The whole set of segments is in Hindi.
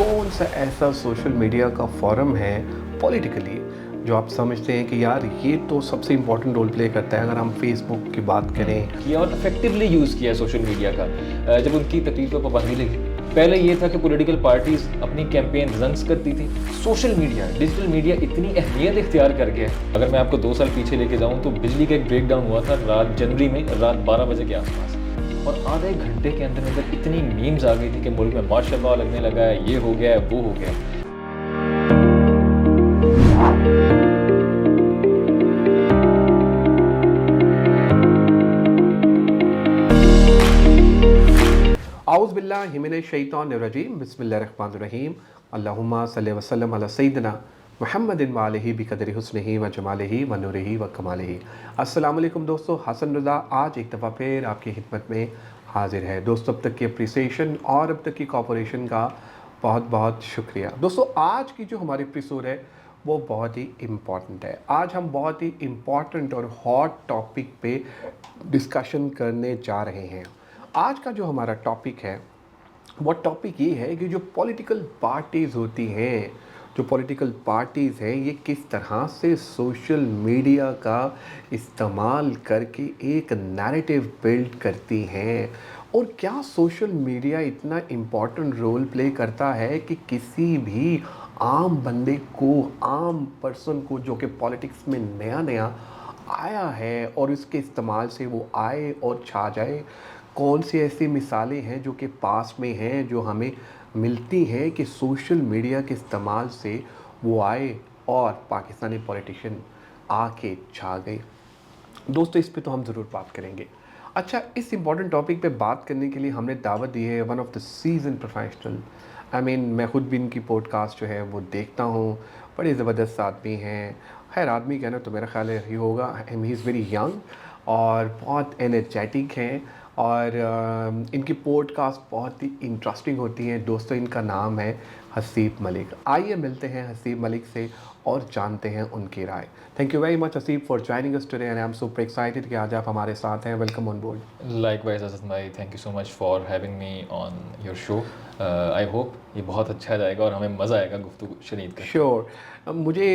कौन सा ऐसा सोशल मीडिया का फॉरम है पॉलिटिकली जो आप समझते हैं कि यार ये तो सबसे इम्पोर्टेंट रोल प्ले करता है। अगर हम फेसबुक की बात करें किया और इफेक्टिवली यूज़ किया सोशल मीडिया का। जब उनकी तकरीर पर पाबंदी लगी, पहले ये था कि पॉलिटिकल पार्टीज अपनी कैंपेन रन्स करती थी। सोशल मीडिया, डिजिटल मीडिया इतनी अहमियत इख्तियार कर गया है। अगर मैं आपको 2 साल पीछे लेके जाऊँ तो बिजली का एक ब्रेकडाउन हुआ था रात जनवरी में, रात 12 बजे के आसपास, और आधे घंटे के अंदर अंदर इतनी मीम्स आ गई थी कि मुल्क में माशाल्लाह लगने लगा है, ये हो गया है, वो हो गया है। आउज़ बिल्लाहि मिनश शैतानिर रजीम बिस्मिल्लाहिर्रहमानिर रहीम अल्लाहुम्मा सल्लि व सल्लिम अला सय्यिदिना मुहम्मदिन व आलिहि बिक़दरि हुस्निही व जमालिही व नूरिही व कमालिही। अस्सलाम वालेकुम दोस्तों, हसन रज़ा आज एक दफ़ा फिर आपकी खिदमत में हाजिर है। दोस्तों, अब तक की अप्रिसिएशन और अब तक की कोऑपरेशन का बहुत बहुत शुक्रिया। दोस्तों, आज की जो हमारी एपिसोड है वो बहुत ही इम्पॉर्टेंट है। आज हम बहुत ही इम्पॉर्टेंट और हॉट टॉपिक पे डिस्कशन करने जा रहे हैं। आज का जो हमारा टॉपिक है वो टॉपिक ये है कि जो पॉलिटिकल पार्टीज़ होती हैं, जो पॉलिटिकल पार्टीज़ हैं, ये किस तरह से सोशल मीडिया का इस्तेमाल करके एक नैरेटिव बिल्ड करती हैं, और क्या सोशल मीडिया इतना इम्पॉर्टेंट रोल प्ले करता है कि किसी भी आम बंदे को, आम पर्सन को जो कि पॉलिटिक्स में नया नया आया है और इसके इस्तेमाल से वो आए और छा जाए। कौन सी ऐसी मिसालें हैं जो कि पास में हैं, जो हमें मिलती हैं कि सोशल मीडिया के इस्तेमाल से वो आए और पाकिस्तानी पॉलिटिशियन आके छा गए। दोस्तों, इस पे तो हम ज़रूर बात करेंगे। अच्छा, इस इम्पॉर्टेंट टॉपिक पे बात करने के लिए हमने दावत दी है one of the season professional. मैं खुद भी इनकी पॉडकास्ट जो है वो देखता हूँ। बड़े ज़बरदस्त आदमी हैं। खैर, आदमी कहना तो मेरा ख्याल है ही होगा। ही इज़ वेरी यंग और बहुत एनर्जेटिक हैं, और इनकी पॉडकास्ट बहुत ही इंटरेस्टिंग होती हैं। दोस्तों, इनका नाम है हसीब मलिक। आइए मिलते हैं हसीब मलिक से और जानते हैं उनकी राय। Thank you very much Haseeb for joining us today and I am super excited कि आज आप हमारे साथ हैं। Welcome on board. Likewise Hasan भाई, thank you so much for having me on your show. I hope ये बहुत अच्छा जाएगा और हमें मज़ा आएगा गुफ्तगू शरीद का। श्योर। मुझे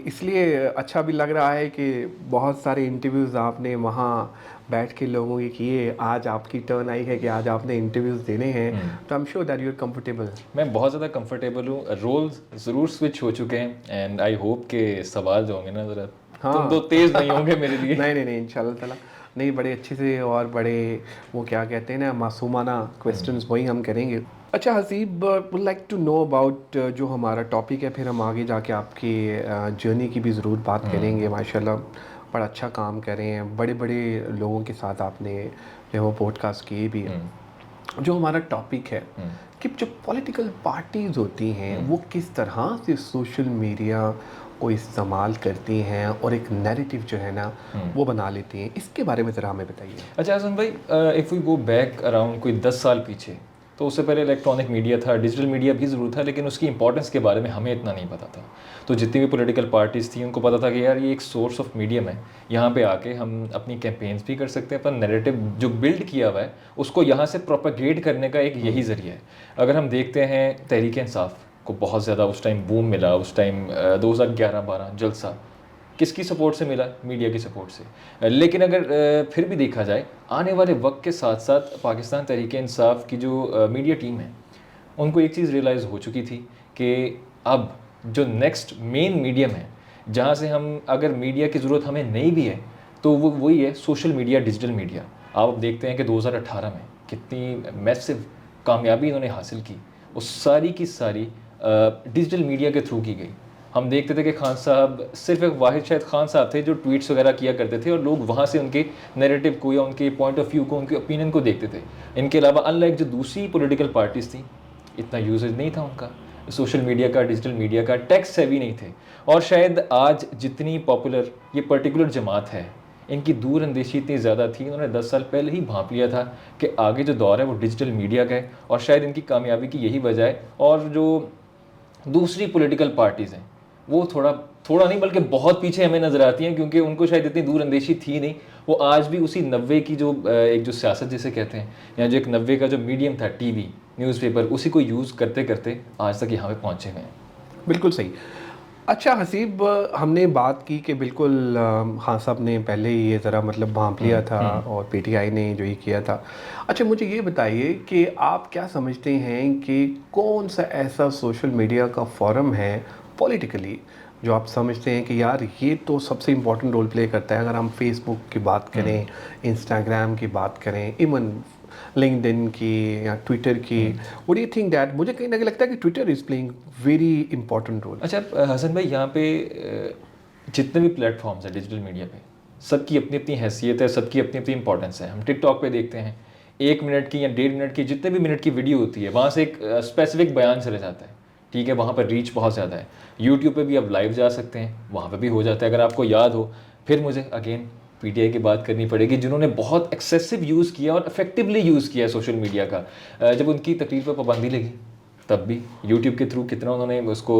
इसलिए अच्छा भी लग रहा है कि बहुत सारे इंटरव्यूज़ आपने वहाँ बैठ के लोगों के किए। आज आपकी टर्न आई है कि आज आपने इंटरव्यूज़ देने हैं, तो I am sure that you are comfortable. मैं बहुत ज़्यादा कंफर्टेबल हूँ। रोल्स ज़रूर स्विच हो चुके हैं एंड आई होप के सवाल जो होंगे ना ज़रा तुम तो तेज़ नहीं होंगे मेरे लिए। नहीं नहीं नहीं, इंशाल्लाह ताला नहीं, बड़े अच्छे से और बड़े वो क्या कहते हैं ना, मासूमाना क्वेश्चंस वही हम करेंगे। अच्छा Haseeb, would like to know about जो हमारा टॉपिक है, फिर हम आगे जाके आपकी जर्नी की भी ज़रूर बात करेंगे। माशाल्लाह बड़ा अच्छा काम कर रहे हैं, बड़े बड़े लोगों के साथ आपने जो है वो पॉडकास्ट किए भी हैं। जो हमारा टॉपिक है कि जो पॉलिटिकल पार्टीज़ होती हैं वो किस तरह से सोशल मीडिया को इस्तेमाल करती हैं और एक नैरेटिव जो है ना वो बना लेती हैं, इसके बारे में ज़रा हमें बताइए। अच्छा हसन भाई, if we go back around कोई 10 साल पीछे, तो उससे पहले इलेक्ट्रॉनिक मीडिया था, डिजिटल मीडिया भी ज़रूर था, लेकिन उसकी इंपॉर्टेंस के बारे में हमें इतना नहीं पता था। तो जितनी भी पॉलिटिकल पार्टीज़ थी उनको पता था कि यार ये एक सोर्स ऑफ मीडियम है, यहाँ पे आके हम अपनी कैंपेन्स भी कर सकते हैं, अपना नैरेटिव जो बिल्ड किया हुआ है उसको यहाँ से प्रोपेगेट करने का एक यही ज़रिया है। अगर हम देखते हैं तहरीक इंसाफ को बहुत ज़्यादा उस टाइम बूम मिला, उस टाइम 2011-12 जलसा किसकी सपोर्ट से मिला? मीडिया की सपोर्ट से। लेकिन अगर फिर भी देखा जाए, आने वाले वक्त के साथ साथ पाकिस्तान तहरीक-ए-इंसाफ की जो मीडिया टीम है, उनको एक चीज़ रियलाइज़ हो चुकी थी कि अब जो नेक्स्ट मेन मीडियम है, जहाँ से हम अगर मीडिया की ज़रूरत हमें नहीं भी है, तो वो वही है सोशल मीडिया, डिजिटल मीडिया। आप देखते हैं कि 2018 में कितनी मैसिव कामयाबी इन्होंने हासिल की, वो सारी की सारी डिजिटल मीडिया के थ्रू की गई। हम देखते थे कि खान साहब सिर्फ एक वाहिद शायद खान साहब थे जो ट्वीट्स वगैरह किया करते थे और लोग वहाँ से उनके नैरेटिव को या उनके पॉइंट ऑफ व्यू को, उनके ओपिनियन को देखते थे। इनके अलावा अनलाइक जो दूसरी पॉलिटिकल पार्टीज़ थी, इतना यूजेज नहीं था उनका सोशल मीडिया का, डिजिटल मीडिया का, टेक्स्ट सेवी नहीं थे। और शायद आज जितनी पॉपुलर ये पर्टिकुलर जमात है, इनकी दूर अंदेशी इतनी ज़्यादा थी, इन्होंने 10 साल पहले ही भांप लिया था कि आगे जो दौर है वो डिजिटल मीडिया का है, और शायद इनकी कामयाबी की यही वजह है। और जो दूसरी पॉलिटिकल पार्टीज़ हैं वो थोड़ा थोड़ा नहीं बल्कि बहुत पीछे हमें नज़र आती हैं, क्योंकि उनको शायद इतनी दूर अंदेशी थी नहीं। वो आज भी उसी 90 की जो एक जो सियासत जिसे कहते हैं, या जो एक 90 का जो मीडियम था टीवी, न्यूज़पेपर, उसी को यूज़ करते करते आज तक यहाँ पे पहुँचे हुए हैं। बिल्कुल सही। अच्छा हसीब, हमने बात की कि बिल्कुल हाँ साहब ने पहले ही ये ज़रा मतलब भांप लिया था और पीटीआई ने जो ये किया था। अच्छा मुझे ये बताइए कि आप क्या समझते हैं कि कौन सा ऐसा सोशल मीडिया का फोरम है पॉलिटिकली जो आप समझते हैं कि यार ये तो सबसे इम्पोर्टेंट रोल प्ले करता है? अगर हम फेसबुक की बात करें, इंस्टाग्राम की बात करें, इवन लिंक्डइन की या ट्विटर की, what do you think that? मुझे कहीं ना कहीं लगता है कि Twitter is playing very important role. अच्छा हसन भाई, यहाँ पे जितने भी प्लेटफॉर्म्स हैं डिजिटल मीडिया पे, सबकी अपनी अपनी हैसियत है, सबकी अपनी अपनी इंपॉर्टेंस है। हम टिकटॉक पे देखते हैं 1 मिनट की या 1.5 मिनट की, जितने भी मिनट की वीडियो होती है, वहाँ से एक स्पेसिफिक बयान चले जाता है, ठीक है, वहाँ पर रीच बहुत ज़्यादा है। यूट्यूब पे भी आप लाइव जा सकते हैं, वहाँ पे भी हो जाता है। अगर आपको याद हो, फिर मुझे अगेन पीटीआई की बात करनी पड़ेगी, जिन्होंने बहुत एक्सेसिव यूज़ किया और इफेक्टिवली यूज़ किया सोशल मीडिया का। जब उनकी तकरीर पर पाबंदी लगी तब भी यूट्यूब के थ्रू कितना उन्होंने उसको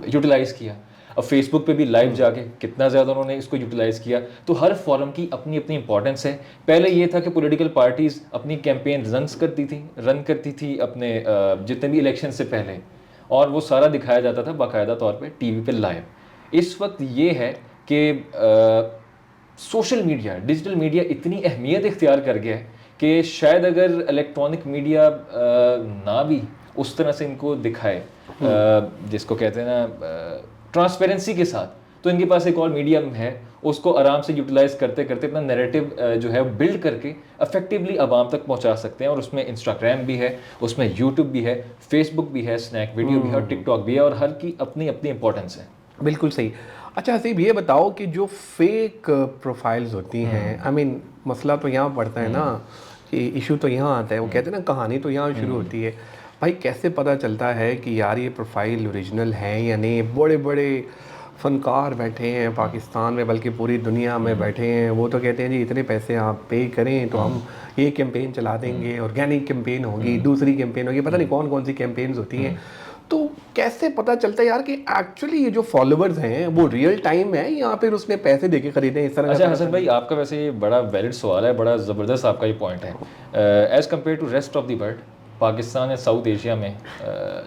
यूटिलाइज़ किया। अब फेसबुक पे भी लाइव जाके कितना ज़्यादा उन्होंने इसको यूटिलाइज़ किया। तो हर फॉरम की अपनी अपनी इंपॉर्टेंस है। पहले ये था कि पॉलिटिकल पार्टीज़ अपनी कैंपेन रन करती थी अपने जितने भी इलेक्शन से पहले, और वो सारा दिखाया जाता था बाकायदा तौर पे टीवी पे लाइव। इस वक्त ये है कि सोशल मीडिया, डिजिटल मीडिया इतनी अहमियत इख्तियार कर गया है कि शायद अगर इलेक्ट्रॉनिक मीडिया ना भी उस तरह से इनको दिखाए, जिसको कहते हैं ना ट्रांसपेरेंसी के साथ, तो इनके पास एक और मीडियम है, उसको आराम से यूटिलाइज करते करते अपना नैरेटिव जो है बिल्ड करके इफेक्टिवली आवाम तक पहुंचा सकते हैं। और उसमें इंस्टाग्राम भी है, उसमें यूट्यूब भी है, फेसबुक भी है, स्नैक वीडियो भी है और टिकटॉक भी है, और हर की अपनी अपनी इंपॉर्टेंस है। बिल्कुल सही। अच्छा हसीब, ये बताओ कि जो फेक प्रोफाइल्स होती हैं, आई मीन मसला तो यहाँ पड़ता है ना, कि इशू तो यहाँ आता है, वो कहते हैं ना कहानी तो यहाँ शुरू होती है। भाई कैसे पता चलता है कि यार ये प्रोफाइल ओरिजिनल है या नहीं? बड़े बड़े फनकार बैठे हैं पाकिस्तान में, बल्कि पूरी दुनिया में बैठे हैं, वो तो कहते हैं जी इतने पैसे आप पे करें तो हम ये कैंपेन चला देंगे, ऑर्गेनिक कैंपेन होगी, दूसरी कैंपेन होगी, पता नहीं कौन कौन सी कैंपेन्स होती हैं। तो कैसे पता चलता है यार कि एक्चुअली ये जो फॉलोअर्स हैं वो रियल टाइम है या फिर उसने पैसे देके खरीदे इस तरह? अच्छा हसन भाई, आपका वैसे ये बड़ा वैलिड सवाल है, बड़ा ज़बरदस्त आपका ये पॉइंट है। As compare to rest of the world, Pakistan या साउथ एशिया में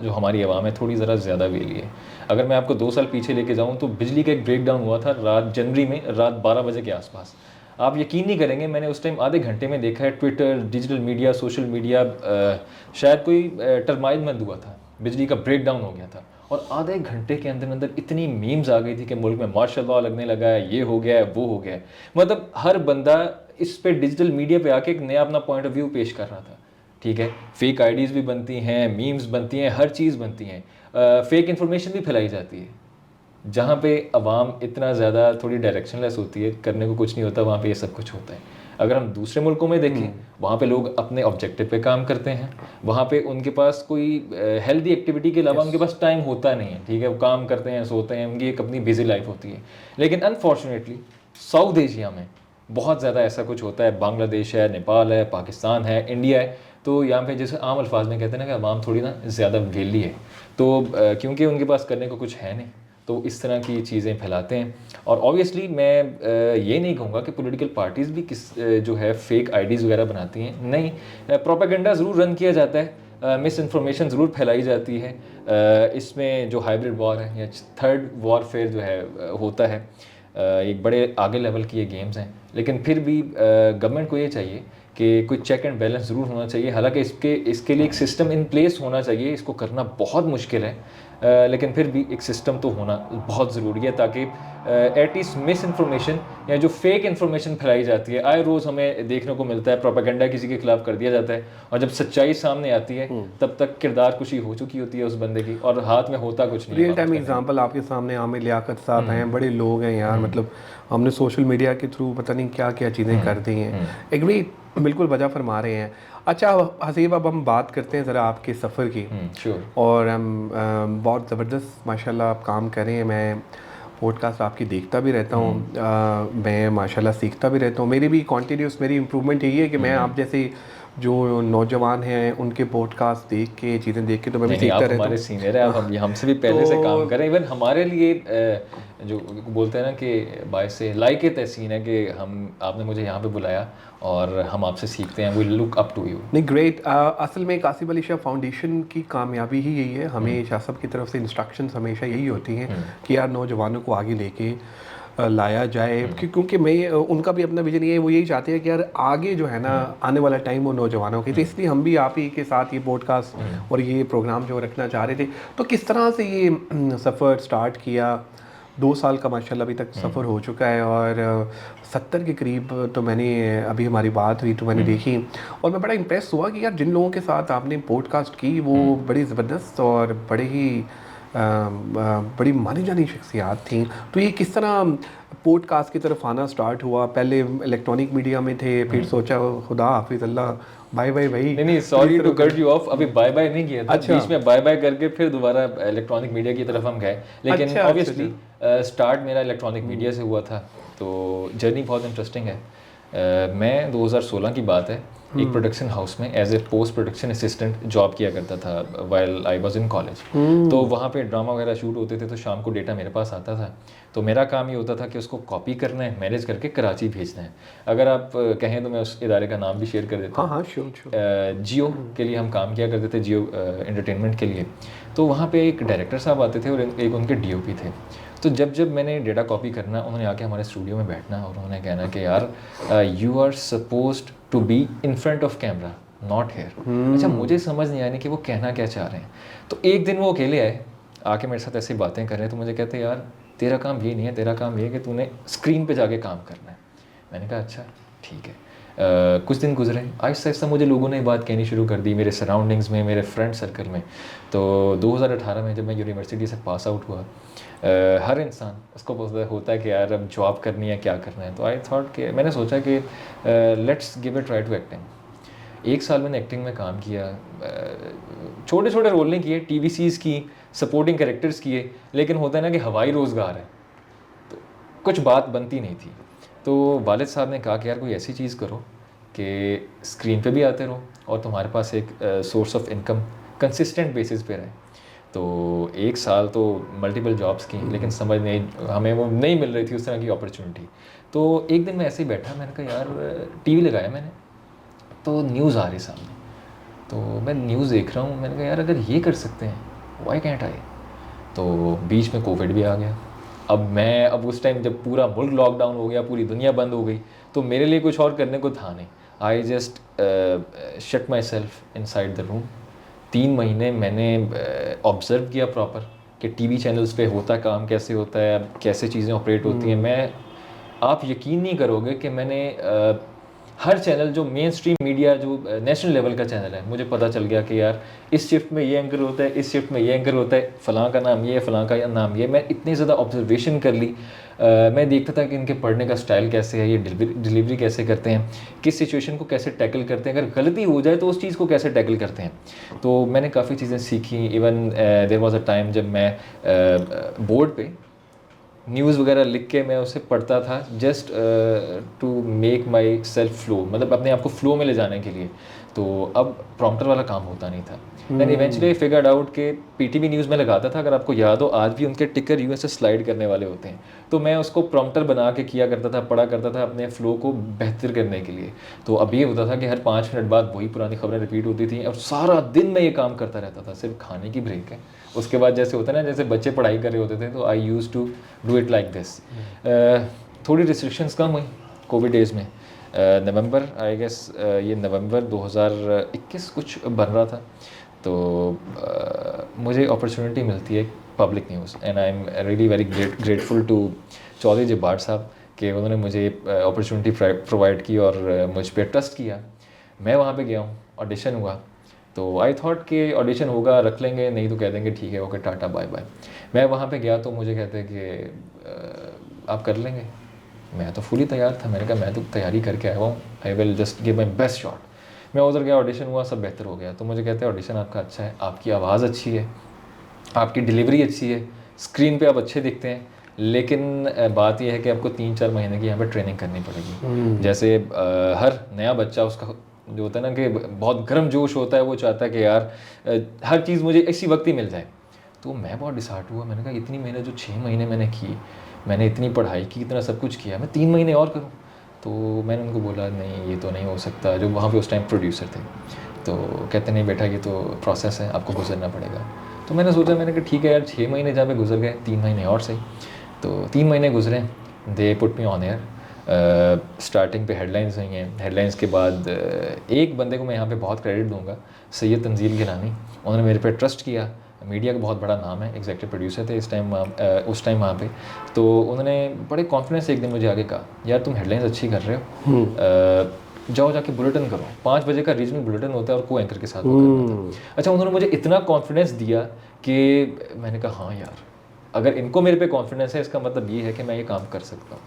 जो हमारी आवाम है थोड़ी ज़रा ज़्यादा वेली है। अगर मैं आपको 2 साल पीछे लेके जाऊँ तो बिजली का एक ब्रेक डाउन हुआ था जनवरी में रात 12 बजे के आसपास। आप यकीन नहीं करेंगे, मैंने उस टाइम आधे घंटे में देखा है Twitter, digital media, social media, शायद कोई टर्माइल बंद हुआ था, बिजली का ब्रेक डाउन हो गया था, और आधे घंटे के अंदर अंदर इतनी मीम्स आ गई थी कि मुल्क में मार्शल लॉ लगने लगा है, ये हो गया है, वो हो गया है। मतलब हर बंदा इस पे डिजिटल मीडिया पे आके एक नया अपना पॉइंट ऑफ व्यू पेश कर रहा था, ठीक है। फेक आईडीज़ भी बनती हैं, मीम्स बनती हैं, हर चीज़ बनती हैं, फेक इन्फॉर्मेशन भी फैलाई जाती है। जहाँ पे अवाम इतना ज़्यादा थोड़ी डायरेक्शनलेस होती है, करने को कुछ नहीं होता, वहाँ पे ये सब कुछ होता है। अगर हम दूसरे मुल्कों में देखें, वहाँ पे लोग अपने ऑब्जेक्टिव पे काम करते हैं, वहाँ पे उनके पास कोई हेल्दी एक्टिविटी के अलावा उनके पास टाइम होता नहीं है, ठीक है। वो काम करते हैं, सोते हैं, उनकी एक अपनी बिजी लाइफ होती है। लेकिन अनफॉर्चुनेटली साउथ एशिया में बहुत ज़्यादा ऐसा कुछ होता है। बांग्लादेश है, नेपाल है, पाकिस्तान है, इंडिया है, तो यहाँ पे जैसे आम अल्फाज में कहते हैं ना कि अवाम थोड़ी ना ज़्यादा वेली है, तो क्योंकि उनके पास करने को कुछ है नहीं, तो इस तरह की चीज़ें फैलाते हैं। और ऑब्वियसली मैं ये नहीं कहूँगा कि पॉलिटिकल पार्टीज़ भी जो है फेक आईडीज़ वगैरह बनाती हैं, नहीं, प्रोपेगेंडा ज़रूर रन किया जाता है, मिस इन्फॉर्मेशन ज़रूर फैलाई जाती है। इसमें जो हाइब्रिड वॉर है या थर्ड वॉरफेयर जो है होता है, एक बड़े आगे लेवल की ये गेम्स हैं। लेकिन फिर भी गवर्नमेंट को ये चाहिए कि कोई चेक एंड बैलेंस ज़रूर होना चाहिए। हालांकि इसके लिए एक सिस्टम इन प्लेस होना चाहिए, इसको करना बहुत मुश्किल है, लेकिन फिर भी एक सिस्टम तो होना बहुत ज़रूरी है, ताकि एटलीस्ट मिस इन्फॉर्मेशन या जो फेक इन्फॉर्मेशन फैलाई जाती है, आए रोज़ हमें देखने को मिलता है, प्रोपेगेंडा किसी के खिलाफ कर दिया जाता है, और जब सच्चाई सामने आती है तब तक किरदार कुशी हो चुकी होती है उस बंदे की, और हाथ में होता कुछ नहीं। रियल टाइम एग्जांपल आपके सामने आमिर लियाकत साहब हैं, बड़े लोग हैं यार, मतलब हमने सोशल मीडिया के थ्रू पता नहीं क्या क्या चीज़ें कर दी हैं। एग्री, बिल्कुल वजह फरमा रहे हैं। अच्छा हसीब, अब हम बात करते हैं ज़रा आपके सफ़र की। श्योर। और हम बहुत ज़बरदस्त माशाल्लाह आप काम कर रहे हैं। मैं पॉडकास्ट आपकी देखता भी रहता हूँ, मैं माशाल्लाह सीखता भी रहता हूँ। मेरी भी कॉन्टीन्यूस मेरी इम्प्रूवमेंट यही है कि मैं आप जैसे जो नौजवान हैं उनके पॉडकास्ट देख के, चीज़ें देख के, तो मैं भी नहीं, सीखता आप रहता हमारे हूँ। सीनियर हैं, आप हमसे भी पहले से तो काम करें। इवन हमारे लिए जो बोलते हैं ना कि बाय से लाइक तहसीन है कि हम आपने मुझे यहाँ पे बुलाया और हम आपसे सीखते हैं, we look up to you. नहीं, ग्रेट। असल में कासिम अली शाह फाउंडेशन की कामयाबी ही यही है, हमें शाह साहब की तरफ से इंस्ट्रक्शंस हमेशा यही होती हैं कि यार नौजवानों को आगे लेके लाया जाए, क्योंकि मैं उनका भी अपना विजन ये है, वो यही चाहते हैं कि यार आगे जो है ना आने वाला टाइम वो नौजवानों की, तो इसलिए हम भी आप ही के साथ ये पॉडकास्ट और ये प्रोग्राम जो रखना चाह रहे थे। तो किस तरह से ये सफ़र स्टार्ट किया? 2 साल का माशाल्लाह अभी तक सफ़र हो चुका है, और 70 के करीब तो मैंने, अभी हमारी बात हुई तो मैंने देखी, और मैं बड़ा इम्प्रेस हुआ कि यार जिन लोगों के साथ आपने पॉडकास्ट की वो बड़ी ज़बरदस्त और बड़े ही बड़ी मानी जानी शख्सियात थी। तो ये किस तरह पॉडकास्ट की तरफ आना स्टार्ट हुआ? पहले इलेक्ट्रॉनिक मीडिया में थे, फिर सोचा खुदा हाफिज़ अल्लाह, बाय बाय भाई। नहीं, sorry to cut you off, अभी बाय बाय नहीं किया था। अच्छा। बीच में बाय बाय करके फिर दोबारा इलेक्ट्रॉनिक मीडिया की तरफ हम गए, लेकिन अच्छा, ऑब्वियसली स्टार्ट मेरा इलेक्ट्रॉनिक मीडिया से हुआ था, तो जर्नी बहुत इंटरेस्टिंग है। मैं 2016 की बात है, एक प्रोडक्शन हाउस में as a post production assistant job किया करता था while I was in college. तो वहाँ पे ड्रामा वगैरह शूट होते थे, तो शाम को डेटा मेरे पास आता था, तो मेरा काम ये होता था कि उसको कॉपी करना है, मैनेज करके कराची भेजना है। अगर आप कहें तो मैं उस इदारे का नाम भी शेयर कर देता हूँ। हाँ, श्योर। जियो के लिए हम काम किया करते थे, जियो एंटरटेनमेंट के लिए। तो वहाँ पे एक डायरेक्टर साहब आते थे और एक उनके डीओपी थे। तो जब मैंने डेटा कॉपी करना, उन्होंने आके हमारे स्टूडियो में बैठना और उन्होंने कहना कि यार you are supposed to be in front of camera, not here. अच्छा, मुझे समझ नहीं आनी कि वो कहना क्या चाह रहे हैं। तो एक दिन वो अकेले आए, आके मेरे साथ ऐसी बातें कर रहे हैं, तो मुझे कहते यार तेरा काम ये नहीं है, तेरा काम ये है कि तूने स्क्रीन पे जाके काम करना है। मैंने कहा अच्छा ठीक है। कुछ दिन गुजरे, आहिस्ता आहिस्ता मुझे लोगों ने बात कहनी शुरू कर दी, मेरे सराउंडिंग्स में, मेरे फ्रेंड सर्कल में। तो 2018 में जब मैं यूनिवर्सिटी से पास आउट हुआ, हर इंसान उसको होता है कि यार अब जॉब करनी है, क्या करना है। तो आई थॉट कि मैंने सोचा कि let's give it try to acting. 1 साल मैंने एक्टिंग में काम किया, छोटे छोटे रोल नहीं किए, टीवीसीज़ की, सपोर्टिंग कैरेक्टर्स किए, लेकिन होता है ना कि हवाई रोज़गार है, तो कुछ बात बनती नहीं थी। तो वालिद साहब ने कहा कि यार कोई ऐसी चीज़ करो कि स्क्रीन पे भी आते रहो और तुम्हारे पास एक source of income consistent basis पे रहे। तो 1 साल तो मल्टीपल जॉब्स की, लेकिन समझ नहीं, हमें वो नहीं मिल रही थी उस तरह की अपॉर्चुनिटी। तो एक दिन मैं ऐसे ही बैठा, मैंने कहा यार टीवी लगाया मैंने, तो न्यूज़ आ रही सामने, तो मैं न्यूज़ देख रहा हूँ, मैंने कहा यार अगर ये कर सकते हैं व्हाई कैंट आई। तो बीच में कोविड भी आ गया। अब उस टाइम जब पूरा मुल्क लॉकडाउन हो गया, पूरी दुनिया बंद हो गई, तो मेरे लिए कुछ और करने को था नहीं। I just shut my self in side the room. 3 महीने मैंने ऑब्ज़र्व किया प्रॉपर कि टीवी चैनल्स पे होता काम कैसे होता है, कैसे चीज़ें ऑपरेट होती हैं। आप यकीन नहीं करोगे कि मैंने हर चैनल जो मेन स्ट्रीम मीडिया जो नेशनल लेवल का चैनल है, मुझे पता चल गया कि यार इस शिफ्ट में ये एंकर होता है, इस शिफ्ट में ये एंकर होता है, फ़लाँ का नाम ये है, फ़लाँ का नाम ये। मैं इतनी ज़्यादा ऑब्जर्वेशन कर ली। मैं देखता था कि इनके पढ़ने का स्टाइल कैसे है, ये डिलीवरी कैसे करते हैं, किस सिचुएशन को कैसे टैकल करते हैं, अगर गलती हो जाए तो उस चीज़ को कैसे टैकल करते हैं। तो मैंने काफ़ी चीज़ें सीखी। Even there was a time जब मैं बोर्ड पे न्यूज़ वगैरह लिख के मैं उसे पढ़ता था, just to make myself flow, मतलब अपने आप को फ्लो में ले जाने के लिए। तो अब प्रॉम्प्टर वाला काम होता नहीं था। मैंने इवेंचुअली फिगर्ड आउट कि पीटीवी न्यूज़ में लगाता था, अगर आपको याद हो आज भी उनके टिकर यूँ से स्लाइड करने वाले होते हैं, तो मैं उसको प्रॉम्प्टर बना के किया करता था, पढ़ा करता था अपने फ्लो को बेहतर करने के लिए। तो अब ये होता था कि हर 5 मिनट बाद वही पुरानी खबरें रिपीट होती थी और सारा दिन मैं ये काम करता रहता था। सिर्फ खाने की ब्रेक है, उसके बाद जैसे होता है ना, जैसे बच्चे पढ़ाई कर रहे होते थे, तो I use to do it like this. थोड़ी रिस्ट्रिक्शंस कम हुई कोविड डेज़ में। नवंबर आई गेस, ये नवंबर 2021 कुछ बन रहा था, तो मुझे अपॉर्चुनिटी मिलती है public news, and I am really very grateful to Chaudhry Jabbar sahab कि उन्होंने मुझे अपॉर्चुनिटी प्रोवाइड की और मुझ पर ट्रस्ट किया। मैं वहाँ पे गया हूँ, ऑडिशन हुआ, तो आई थॉट कि ऑडिशन होगा, रख लेंगे, नहीं तो कह देंगे ठीक है ओके टाटा बाय बाय। मैं वहाँ पे गया तो मुझे कहते हैं कि आप कर लेंगे। मैं तो फुली तैयार था, मैंने कहा मैं तो तैयारी करके आया हूँ, I will just give my best shot. मैं उधर गया, ऑडिशन हुआ, सब बेहतर हो गया। तो मुझे कहते हैं ऑडिशन आपका अच्छा है, आपकी आवाज़ अच्छी है, आपकी डिलीवरी अच्छी है, स्क्रीन पे आप अच्छे दिखते हैं, लेकिन बात यह है कि आपको 3-4 महीने की यहाँ पे ट्रेनिंग करनी पड़ेगी। जैसे हर नया बच्चा उसका जो होता है ना कि बहुत गर्म जोश होता है, वो चाहता है कि यार हर चीज़ मुझे इसी वक्त ही मिल जाए। तो मैं बहुत डिसहार्ट हुआ, मैंने कहा इतनी मेहनत जो 6 महीने मैंने की, मैंने इतनी पढ़ाई की, इतना सब कुछ किया, मैं 3 महीने और करूँ? तो मैंने उनको बोला नहीं ये तो नहीं हो सकता, जो वहाँ पे उस टाइम प्रोड्यूसर थे। तो कहते नहीं बेटा ये तो प्रोसेस है, आपको गुजरना पड़ेगा। तो मैंने सोचा, मैंने कहा ठीक है यार, 6 महीने जहाँ पे गुजर गए, 3 महीने और सही। तो 3 महीने गुजरे, they put me on air. Starting पे हेडलाइंस हुई हैं, हेडलाइंस के बाद एक बंदे को मैं यहाँ पे बहुत क्रेडिट दूंगा, सैयद तंजील गिलानी। उन्होंने मेरे पे ट्रस्ट किया, मीडिया का बहुत बड़ा नाम है, एग्जीक्यूटिव प्रोड्यूसर थे उस टाइम वहाँ पे। तो उन्होंने बड़े कॉन्फिडेंस से एक दिन मुझे आगे कहा, यार तुम हेडलाइंस अच्छी कर रहे हो, जाओ जाके बुलेटिन करो। 5 बजे का रीजनल बुलेटिन होता है और को एंकर के साथ वो करना था। अच्छा, उन्होंने मुझे इतना कॉन्फिडेंस दिया कि मैंने कहा हाँ यार, अगर इनको मेरे पे कॉन्फिडेंस है इसका मतलब ये है कि मैं ये काम कर सकता हूँ।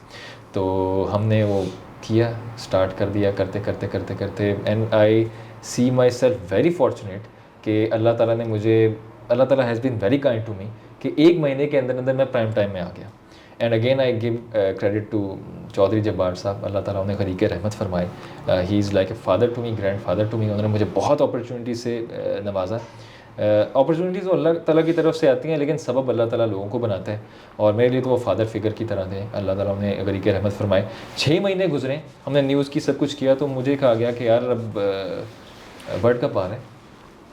तो हमने वो किया, स्टार्ट कर दिया, करते करते करते करते and I see myself very fortunate कि Allah Taala has been very kind to me कि 1 महीने के अंदर अंदर मैं प्राइम टाइम में आ गया। And again I give credit to Chaudhry Jabbar sahab, Allah Taala उन्हें खरीके रहमत फरमाए। He is like a father to me, grandfather to me. उन्होंने मुझे बहुत अपॉर्चुनिटी से नवाजा। अपॉर्चुनिटीज़ तो अल्लाह ताला की तरफ से आती हैं, लेकिन सबब अल्लाह ताला लोगों को बनाता है, और मेरे लिए तो वो फादर फिगर की तरह थे। अल्लाह ताला उन्हें खरीके रहमत फरमाए। 6 महीने गुजरे, हमने न्यूज़ की सब कुछ किया, तो मुझे कहा गया कि यार अब वर्ल्ड कप आ रहा है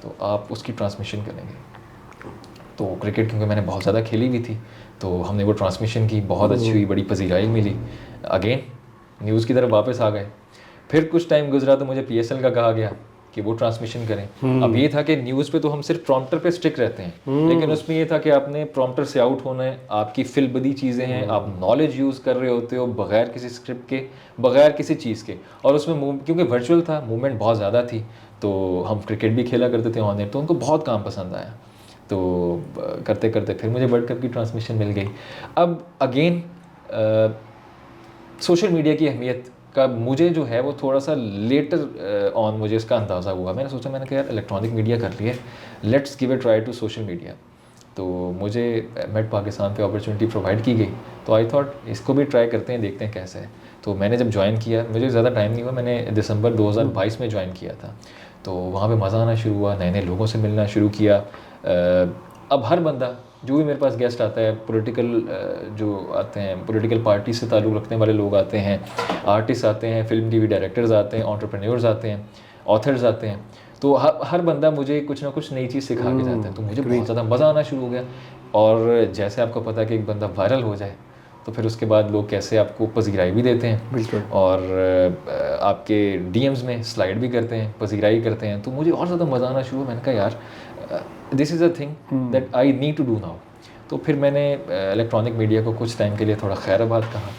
तो आप उसकी ट्रांसमिशन करेंगे। तो क्रिकेट क्योंकि मैंने बहुत ज़्यादा खेली हुई थी, तो हमने वो ट्रांसमिशन की, बहुत अच्छी हुई, बड़ी पजीराई मिली। अगेन न्यूज़ की तरफ वापस आ गए। फिर कुछ टाइम गुजरा तो मुझे PSL का कहा गया कि वो ट्रांसमिशन करें। अब ये था कि न्यूज़ पे तो हम सिर्फ प्रॉम्प्टर पे स्टिक रहते हैं, लेकिन उसमें ये था कि आपने प्रॉम्प्टर से आउट होना है, आपकी फिलबदी चीज़ें हैं, आप नॉलेज यूज़ कर रहे होते हो बगैर किसी स्क्रिप्ट के, बगैर किसी चीज़ के, और उसमें क्योंकि वर्चुअल था, मूवमेंट बहुत ज़्यादा थी, तो हम क्रिकेट भी खेला करते थे ऑन एयर, तो उनको बहुत काम पसंद आया। तो करते करते फिर मुझे वर्ल्ड कप की ट्रांसमिशन मिल गई। अब अगेन सोशल मीडिया की अहमियत का मुझे जो है वो थोड़ा सा लेटर ऑन मुझे इसका अंदाज़ा हुआ। मैंने सोचा, मैंने कहा यार इलेक्ट्रॉनिक मीडिया कर लिया, let's give a try to social media. तो मुझे मेट पाकिस्तान पे अपॉर्चुनिटी प्रोवाइड की गई, तो आई थॉट इसको भी ट्राई करते हैं, देखते हैं कैसे है। तो मैंने जब ज्वाइन किया, मुझे ज़्यादा टाइम नहीं हुआ, मैंने दिसंबर 2022 में ज्वाइन किया था। तो वहाँ पे मज़ा आना शुरू हुआ, नए नए लोगों से मिलना शुरू किया। अब हर बंदा जो भी मेरे पास गेस्ट आता है, पॉलिटिकल जो आते हैं, पॉलिटिकल पार्टी से ताल्लुक़ रखने वाले लोग आते हैं, आर्टिस्ट आते हैं, फिल्म TV डायरेक्टर्स आते हैं, एंटरप्रेन्योर्स आते हैं, ऑथर्स आते हैं, तो हर बंदा मुझे कुछ ना कुछ नई चीज़ सिखा के जाता है। तो मुझे बहुत ज़्यादा मज़ा आना शुरू हो गया। और जैसे आपको पता है कि एक बंदा वायरल हो जाए तो फिर उसके बाद लोग कैसे आपको पजीराई भी देते हैं और आपके DMs में स्लाइड भी करते हैं, पजीराई करते हैं। तो मुझे और ज़्यादा मज़ा आना शुरू हुआ। मैंने कहा यार this is a thing that I need to do now. तो फिर मैंने इलेक्ट्रॉनिक मीडिया को कुछ टाइम के लिए थोड़ा खैराबाद कहा,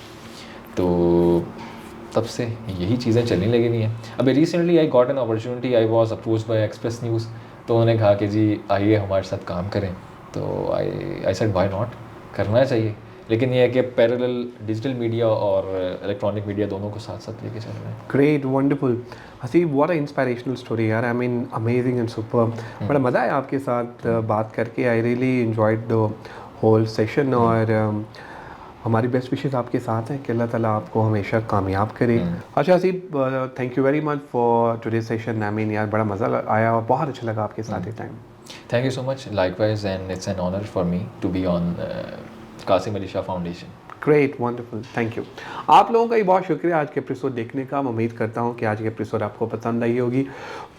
तो तब से यही चीज़ें चलने लगी हुई हैं। अभी recently I got an opportunity, I was approached by Express News. तो उन्होंने कहा कि जी आइए हमारे साथ काम करें। तो आई सेड व्हाई नॉट, करना चाहिए। लेकिन ये है कि पैरेलल डिजिटल मीडिया और इलेक्ट्रॉनिक मीडिया दोनों को साथ साथ लेके चल रहे हैं। Great, wonderful Haseeb, what a inspirational story यार। I mean amazing and super. बड़ा मज़ा आया आपके साथ बात करके। I really enjoyed the whole session. और हमारी बेस्ट विशेस आपके साथ हैं कि अल्लाह ताला आपको हमेशा कामयाब करे। अच्छा Haseeb, thank you very much for today session. I mean यार बड़ा मज़ा आया और बहुत अच्छा लगा आपके साथ ये time. Thank you so much, likewise, and it's an honour for me to be on Qasim Ali Shah foundation. Great, wonderful, thank you. आप लोगों का ही बहुत शुक्रिया आज के एपिसोड देखने का। मैं उम्मीद करता हूँ कि आज के एपिसोड आपको पसंद आई होगी।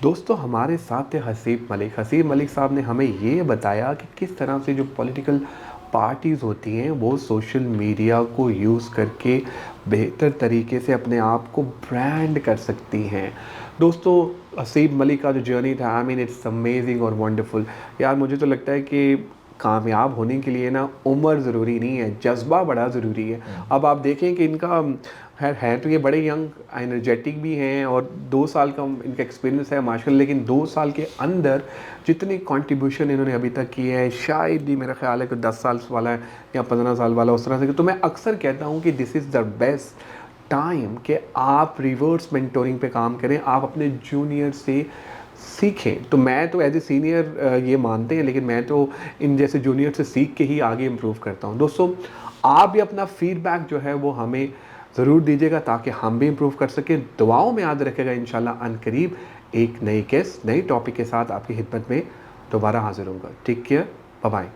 दोस्तों हमारे साथ थे हसीब मलिक। हसीब मलिक साहब ने हमें ये बताया कि किस तरह से जो पॉलिटिकल पार्टीज़ होती हैं वो सोशल मीडिया को यूज़ करके बेहतर तरीके से अपने आप को ब्रांड कर सकती हैं। दोस्तों हसीब मलिक का जो जर्नी था, आई मीन इट्स अमेजिंग और वंडरफुल। यार मुझे तो लगता है कि कामयाब होने के लिए ना उम्र ज़रूरी नहीं है, जज्बा बड़ा ज़रूरी है। अब आप देखें कि इनका है तो ये बड़े यंग एनर्जेटिक भी हैं और 2 साल का इनका एक्सपीरियंस है माशाल्लाह, लेकिन 2 साल के अंदर जितनी कंट्रीब्यूशन इन्होंने अभी तक की है शायद ही मेरा ख्याल है कि 10 साल वाला है या 15 साल वाला उस तरह से। तो मैं अक्सर कहता हूँ कि this is the best time कि आप रिवर्स मेंटोरिंग पे काम करें, आप अपने जूनियर से सीखें। तो मैं तो एज ए सीनियर ये मानते हैं, लेकिन मैं तो इन जैसे जूनियर से सीख के ही आगे इम्प्रूव करता हूँ। दोस्तों आप भी अपना फीडबैक जो है वो हमें ज़रूर दीजिएगा ताकि हम भी इम्प्रूव कर सकें। दुआओं में याद रखेगा, इंशाल्लाह अनकरीब एक नई केस नई टॉपिक के साथ आपकी खिदमत में दोबारा हाजिर होऊंगा। Take care, bye bye.